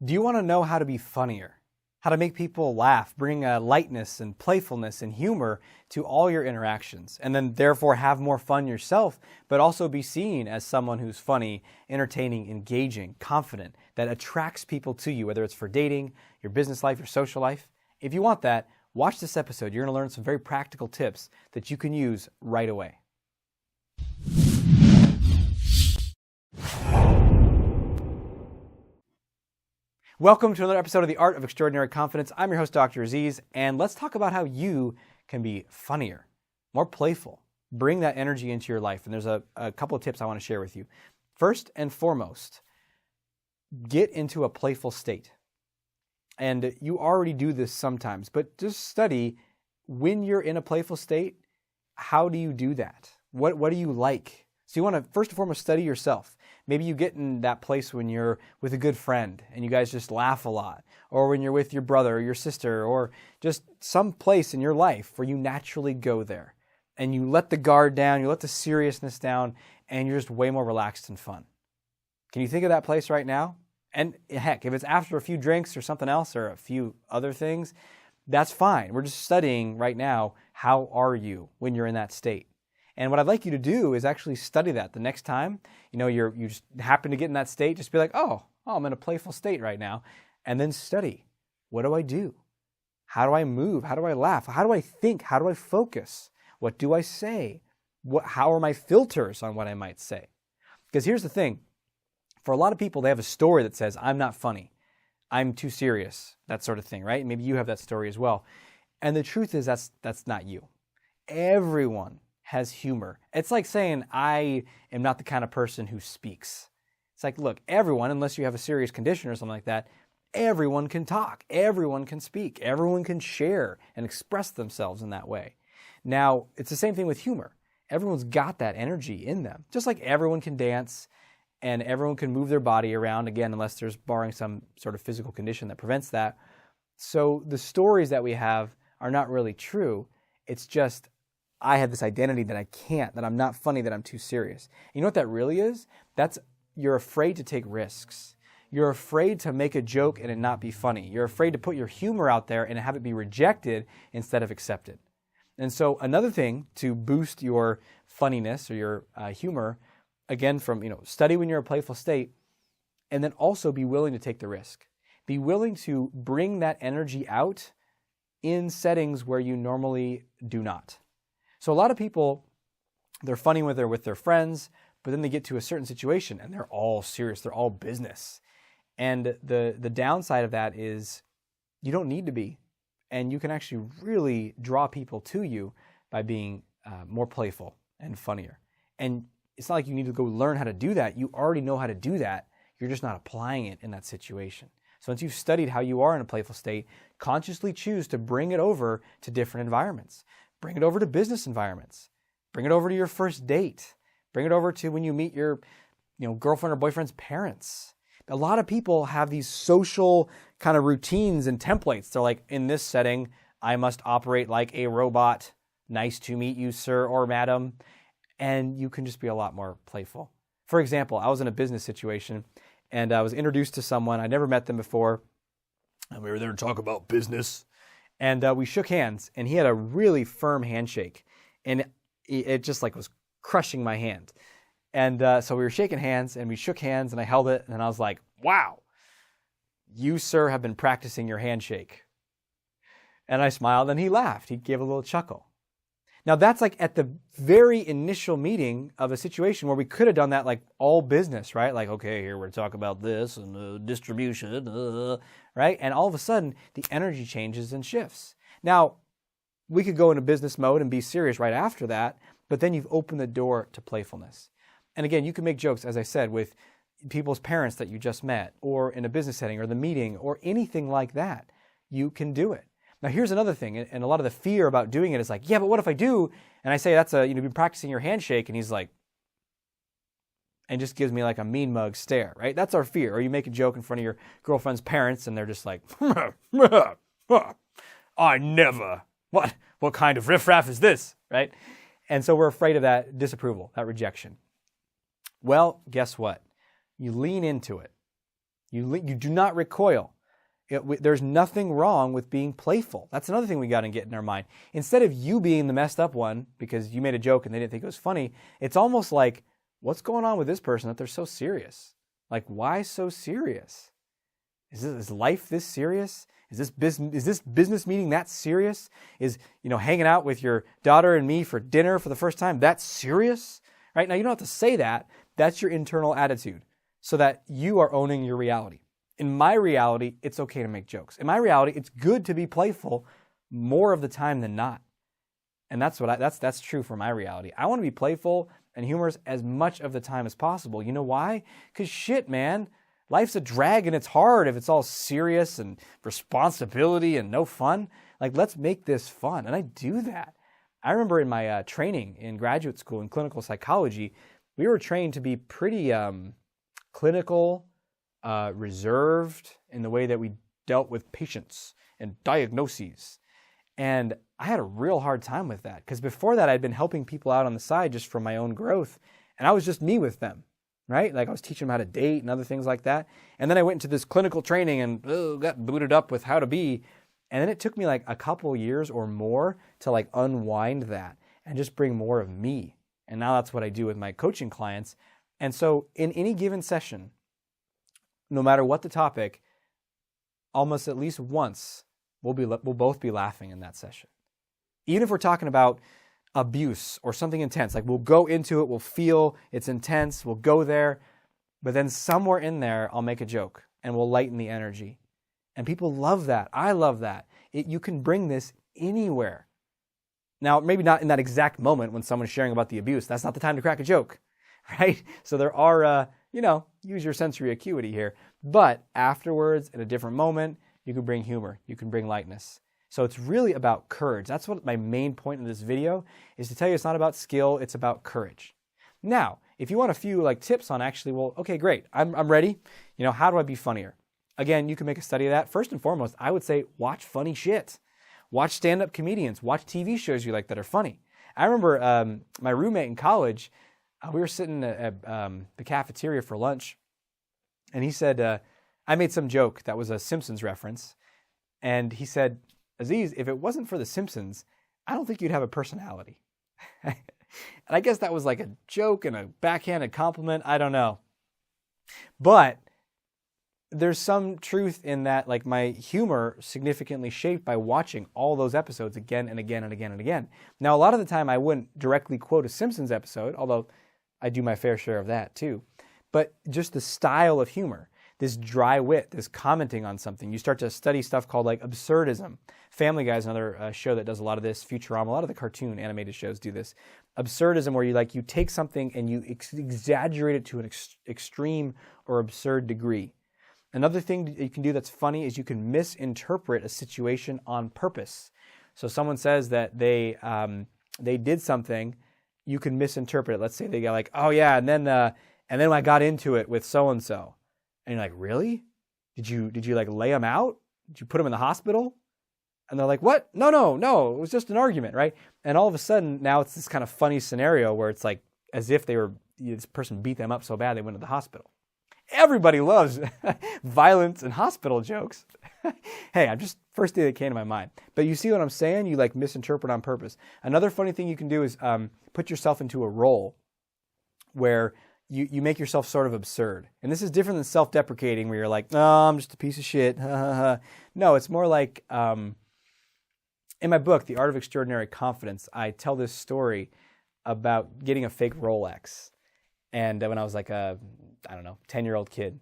Do you want to know how to be funnier? How to make people laugh, bring a lightness and playfulness and humor to all your interactions, and then therefore have more fun yourself, but also be seen as someone who's funny, entertaining, engaging, confident, that attracts people to you, whether it's for dating, your business life, your social life? If you want that, watch this episode. You're going to learn some very practical tips that you can use right away. Welcome to another episode of The Art of Extraordinary Confidence. I'm your host, Dr. Aziz, and let's talk about how you can be funnier, more playful, bring that energy into your life. And there's a couple of tips I want to share with you. First and foremost, get into a playful state. And you already do this sometimes, but just study when you're in a playful state, how do you do that? What do you like? So you want to first and foremost study yourself. Maybe you get in that place when you're with a good friend and you guys just laugh a lot, or when you're with your brother or your sister, or just some place in your life where you naturally go there and you let the guard down, you let the seriousness down, and you're just way more relaxed and fun. Can you think of that place right now? And heck, if it's after a few drinks or something else or a few other things, that's fine. We're just studying right now, how are you when you're in that state? And what I'd like you to do is actually study that the next time, you just happen to get in that state, just be like, oh, I'm in a playful state right now. And then study. What do I do? How do I move? How do I laugh? How do I think? How do I focus? What do I say? How are my filters on what I might say? Because here's the thing. For a lot of people, they have a story that says, I'm not funny. I'm too serious, that sort of thing, right? Maybe you have that story as well. And the truth is that's not you. Everyone has humor. It's like saying, I am not the kind of person who speaks. It's like, look, everyone, unless you have a serious condition or something like that, everyone can talk, everyone can speak, everyone can share and express themselves in that way. Now, it's the same thing with humor. Everyone's got that energy in them, just like everyone can dance and everyone can move their body around, again, unless there's barring some sort of physical condition that prevents that. So the stories that we have are not really true. It's just, I have this identity that I can't, that I'm not funny, that I'm too serious. You know what that really is? You're afraid to take risks. You're afraid to make a joke and it not be funny. You're afraid to put your humor out there and have it be rejected instead of accepted. And so another thing to boost your funniness or your humor, again, from study when you're in a playful state, and then also be willing to take the risk. Be willing to bring that energy out in settings where you normally do not. So a lot of people, they're funny when they're with their friends, but then they get to a certain situation and they're all serious, they're all business. And the downside of that is you don't need to be. And you can actually really draw people to you by being more playful and funnier. And it's not like you need to go learn how to do that. You already know how to do that. You're just not applying it in that situation. So once you've studied how you are in a playful state, consciously choose to bring it over to different environments. Bring it over to business environments. Bring it over to your first date. Bring it over to when you meet your girlfriend or boyfriend's parents. A lot of people have these social kind of routines and templates. They're like, in this setting, I must operate like a robot. Nice to meet you, sir or madam. And you can just be a lot more playful. For example, I was in a business situation and I was introduced to someone. I never met them before. And we were there to talk about business. And we shook hands, and he had a really firm handshake, and it just was crushing my hand. And so we were shaking hands, and we shook hands, and I held it, and I was like, wow, you, sir, have been practicing your handshake. And I smiled, and he laughed. He gave a little chuckle. Now, that's at the very initial meeting of a situation where we could have done that all business, right? Okay, here we're talking about this and distribution, right? And all of a sudden, the energy changes and shifts. Now, we could go into business mode and be serious right after that, but then you've opened the door to playfulness. And again, you can make jokes, as I said, with people's parents that you just met, or in a business setting, or the meeting, or anything like that. You can do it. Now, here's another thing, and a lot of the fear about doing it is yeah, but what if I do? And I say, you've been practicing your handshake, and he's like, and just gives me a mean mug stare, right? That's our fear. Or you make a joke in front of your girlfriend's parents, and they're just like, I never. What kind of riffraff is this, right? And so we're afraid of that disapproval, that rejection. Well, guess what? You lean into it. You do not recoil. There's nothing wrong with being playful. That's another thing we got to get in our mind. Instead of you being the messed up one because you made a joke and they didn't think it was funny, it's almost like, what's going on with this person that they're so serious? Like, why so serious? Is life this serious? Is this business meeting that serious? Is, hanging out with your daughter and me for dinner for the first time that serious? Right? Now, you don't have to say that. That's your internal attitude so that you are owning your reality. In my reality, it's okay to make jokes. In my reality, it's good to be playful more of the time than not. And that's true for my reality. I want to be playful and humorous as much of the time as possible. You know why? Because shit, man, life's a drag and it's hard if it's all serious and responsibility and no fun. Like, let's make this fun. And I do that. I remember in my training in graduate school in clinical psychology, we were trained to be pretty clinical, reserved in the way that we dealt with patients and diagnoses. And I had a real hard time with that because before that I'd been helping people out on the side just from my own growth, and I was just me with them, right? Like I was teaching them how to date and other things like that. And then I went into this clinical training and got booted up with how to be. And then it took me like a couple years or more to like unwind that and just bring more of me. And now that's what I do with my coaching clients. And so in any given session, no matter what the topic, almost at least once, we'll both be laughing in that session. Even if we're talking about abuse or something intense, like we'll go into it, we'll feel it's intense, we'll go there, but then somewhere in there, I'll make a joke and we'll lighten the energy. And people love that. I love that. You can bring this anywhere. Now, maybe not in that exact moment when someone's sharing about the abuse. That's not the time to crack a joke, right? So there are, use your sensory acuity here. But afterwards, in a different moment, you can bring humor. You can bring lightness. So it's really about courage. That's what my main point in this video is, to tell you it's not about skill, it's about courage. Now, if you want a few tips on actually, well, okay, great. I'm ready. How do I be funnier? Again, you can make a study of that. First and foremost, I would say watch funny shit. Watch stand-up comedians. Watch TV shows you like that are funny. I remember my roommate in college, we were sitting at the cafeteria for lunch, and he said, I made some joke that was a Simpsons reference, and he said, Aziz, if it wasn't for the Simpsons, I don't think you'd have a personality. And I guess that was like a joke and a backhanded compliment. I don't know. But there's some truth in that, like my humor significantly shaped by watching all those episodes again and again and again and again. Now, a lot of the time I wouldn't directly quote a Simpsons episode, although I do my fair share of that too. But just the style of humor, this dry wit, this commenting on something. You start to study stuff called like absurdism. Family Guy is another show that does a lot of this. Futurama, a lot of the cartoon animated shows do this. Absurdism, where you take something and you exaggerate it to an extreme or absurd degree. Another thing that you can do that's funny is you can misinterpret a situation on purpose. So someone says that they did something, you can misinterpret it. Let's say they go like, oh yeah, and then I got into it with so and so. And you're like, really? Did you like lay them out? Did you put them in the hospital? And they're like, what? No, it was just an argument, right? And all of a sudden, now it's this kind of funny scenario where it's like as if this person beat them up so bad they went to the hospital. Everybody loves violence and hospital jokes. Hey, I'm just first thing that came to my mind. But you see what I'm saying? You like misinterpret on purpose. Another funny thing you can do is put yourself into a role where you make yourself sort of absurd. And this is different than self-deprecating where you're like, no, I'm just a piece of shit. No, it's more like, in my book, The Art of Extraordinary Confidence, I tell this story about getting a fake Rolex. And when I was like a, 10-year-old kid.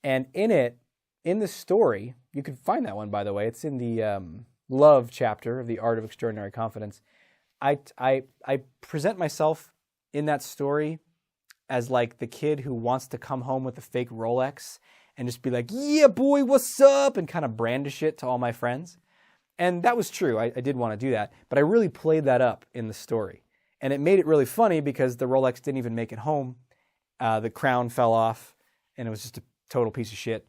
And in the story, you can find that one, by the way. It's in the love chapter of The Art of Extraordinary Confidence. I present myself in that story as like the kid who wants to come home with a fake Rolex and just be like, yeah, boy, what's up? And kind of brandish it to all my friends. And that was true. I did want to do that. But I really played that up in the story. And it made it really funny because the Rolex didn't even make it home. The crown fell off, and it was just a total piece of shit,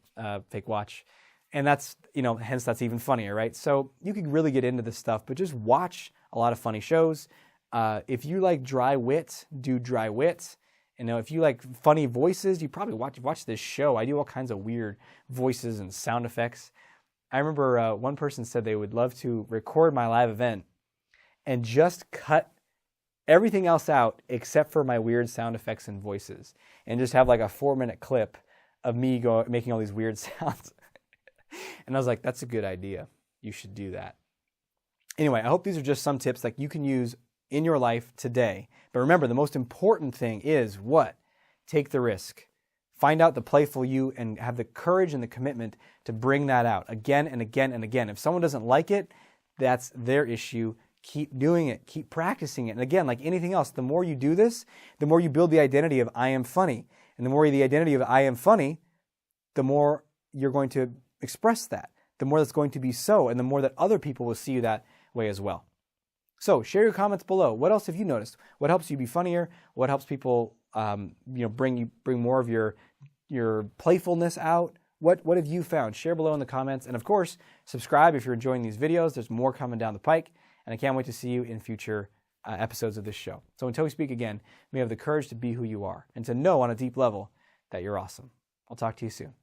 fake watch. And that's, hence that's even funnier, right? So you could really get into this stuff, but just watch a lot of funny shows. If you like dry wit, do dry wit. You know, if you like funny voices, you probably watch this show. I do all kinds of weird voices and sound effects. I remember one person said they would love to record my live event and just cut everything else out except for my weird sound effects and voices, and just have like a 4-minute clip of me making all these weird sounds. And I was like, that's a good idea. You should do that. Anyway, I hope these are just some tips like you can use in your life today. But remember, the most important thing is what? Take the risk. Find out the playful you and have the courage and the commitment to bring that out again and again and again. If someone doesn't like it, that's their issue. Keep doing it. Keep practicing it. And again, like anything else, the more you do this, the more you build the identity of I am funny. And the more the identity of I am funny, the more you're going to express that. The more that's going to be so, and the more that other people will see you that way as well. So share your comments below. What else have you noticed? What helps you be funnier? What helps people bring more of your playfulness out? What have you found? Share below in the comments. And of course, subscribe if you're enjoying these videos. There's more coming down the pike. And I can't wait to see you in future episodes of this show. So until we speak again, may you have the courage to be who you are and to know on a deep level that you're awesome. I'll talk to you soon.